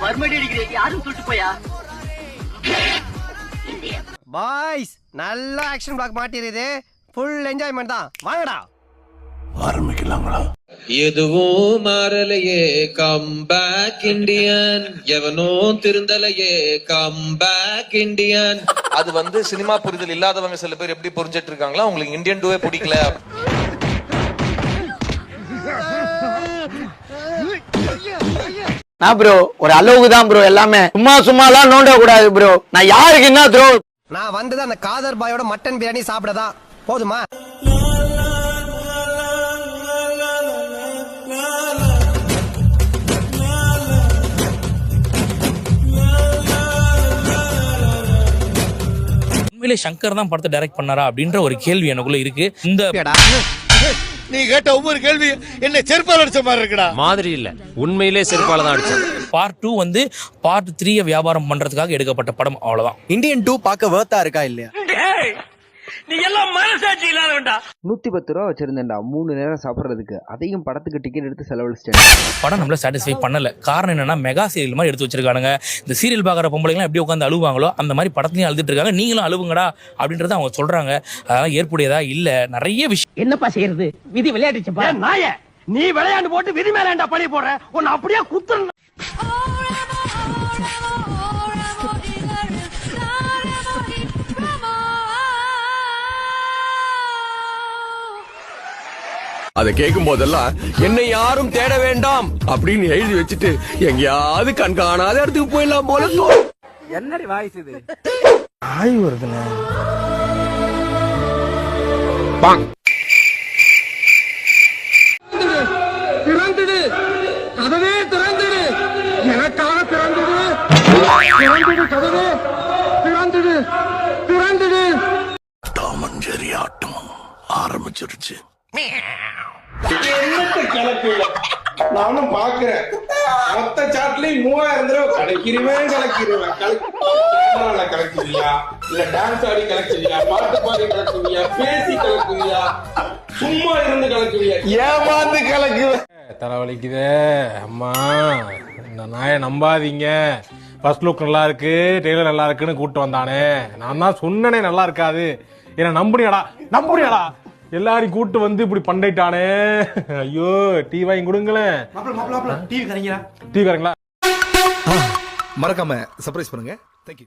மர்மடி அடிக்கிறேன் யாரும் சொல்லிட்டு போயா. பாய்ஸ் நல்ல ஆக்ஷன் பிளாக் மாட்டிருது. ஃபுல் என்ஜாய்மெண்ட் தான். வாங்கடா ஆரம்பிக்கலாங்களா? எதுவும் மாறலையே கம் பேக் இண்டியன், எவனோ திருந்தலையே கம் பேக் இண்டியன். அது வந்து சினிமா புரிதல் இல்லாதவங்க சில பேர் எப்படி புரிஞ்சிட்டு இருக்காங்களா, உங்களுக்கு இந்தியன் டூவே பிடிக்கல. நான் ப்ரோ ஒரு அளவுக்கு தான் ப்ரோ, எல்லாமே சும்மாலாம் நோண்ட கூடாது ப்ரோ. நான் யாருக்கு என்ன ப்ரோ, நான் வந்தது அந்த காதர் பாயோட மட்டன் பிரியாணி சாப்பிடதான். போதுமா? உண்மையிலே சங்கர் தான் படத்தை டைரக்ட் பண்ணாரா அப்படின்ற ஒரு கேள்வி எனக்குள்ள இருக்கு. இந்த நீ கேட்ட ஒவ்வொரு கேள்வி என்ன செருப்பால் அடிச்ச மாதிரி இருக்குடா. மாதிரி இல்ல, உண்மையிலே செருப்பால தான் அடிச்சது. பார்ட் 2 வந்து பார்ட் 3 வியாபாரம் பண்றதுக்காக எடுக்கப்பட்ட படம், அவ்வளவுதான். இந்தியன் 2 பார்க்க வர்த்தா இருக்கா இல்லையா? நீ எல்லாம் மனசாட்சி இல்லாதவன்டா. 110 ரூபா வச்சிருந்தேன்டா 3 நேரம் சாப்பிடுறதுக்கு. அதையும் படத்துக்கு டிக்கெட் எடுத்து செலவழிச்சிட்டேன். படம் நம்மள சாட்டிஸ்ஃபை பண்ணல. காரணம் என்னன்னா மெகா சீரியல் மாதிரி எடுத்து வச்சிருக்கானுங்க. இந்த சீரியல் பாக்குற பொம்பளைங்களாம் எப்படி உட்காந்து அழுவாங்களோ அந்த மாதிரி படத்துலயும் அழுதுட்டு இருக்காங்க. நீங்களும் அழுவுங்கடா அப்படின்றத அவங்க சொல்றாங்க. அதெல்லாம் ஏற்புடையதா இல்ல. நிறைய விஷயம் என்னப்பா செய்யறது? விதி விளையாடுச்சுப்பா. நாய நீ விளையாண்டு போட்டு விதி மேலாண்டா பழி போடுற. உன்னை அப்படியே குத்துறேன். அதை கேட்கும் போதெல்லாம் என்னை யாரும் தேட வேண்டாம் அப்படின்னு எழுதி வச்சுட்டு எங்கேயாவது கண்காணாத இடத்துக்கு போயிடலாம் போல. என்னடி வாய்ஸ் இது? ஆய் வருதுல. திறந்துடு கதவே, திறந்துடு எனக்காக திறந்துடு, திறந்துடு கதவே, திறந்துடு திறந்துடு. டாமஞ்சேரி ஆட்டம் ஆரம்பிச்சிருச்சு. நானும் பாக்குறேன். மொத்த சாட்லயும் 3000 தடவை கலக்கிடுவேன் கலக்கிறியா, இல்ல டான்ஸ் ஆடி கலக்கிறியா, பாட்டு பாடி கலக்குவியா, பேசி கலக்குவியா, சும்மா இருந்து கலக்குவியா, ஏமாந்து கலக்குவேன். தலைவலிக்குதே அம்மா, இந்த நாயை நம்பாதீங்க. ஃபர்ஸ்ட் லுக் நல்லா இருக்கு, ட்ரெய்லர் நல்லா இருக்குன்னு கூப்பிட்டு வந்தானே. நான் தான் சொன்னனே நல்லா இருக்காது. என்ன நம்புறியாடா? எல்லாரும் கூட்டு வந்து இப்படி பண்ணிட்டானே. ஐயோ, டீ வாங்கி கொடுங்களேன். டிவி கரீங்களா? டீ கரீங்களா? மறக்காம சர்ப்ரைஸ் பண்ணுங்க.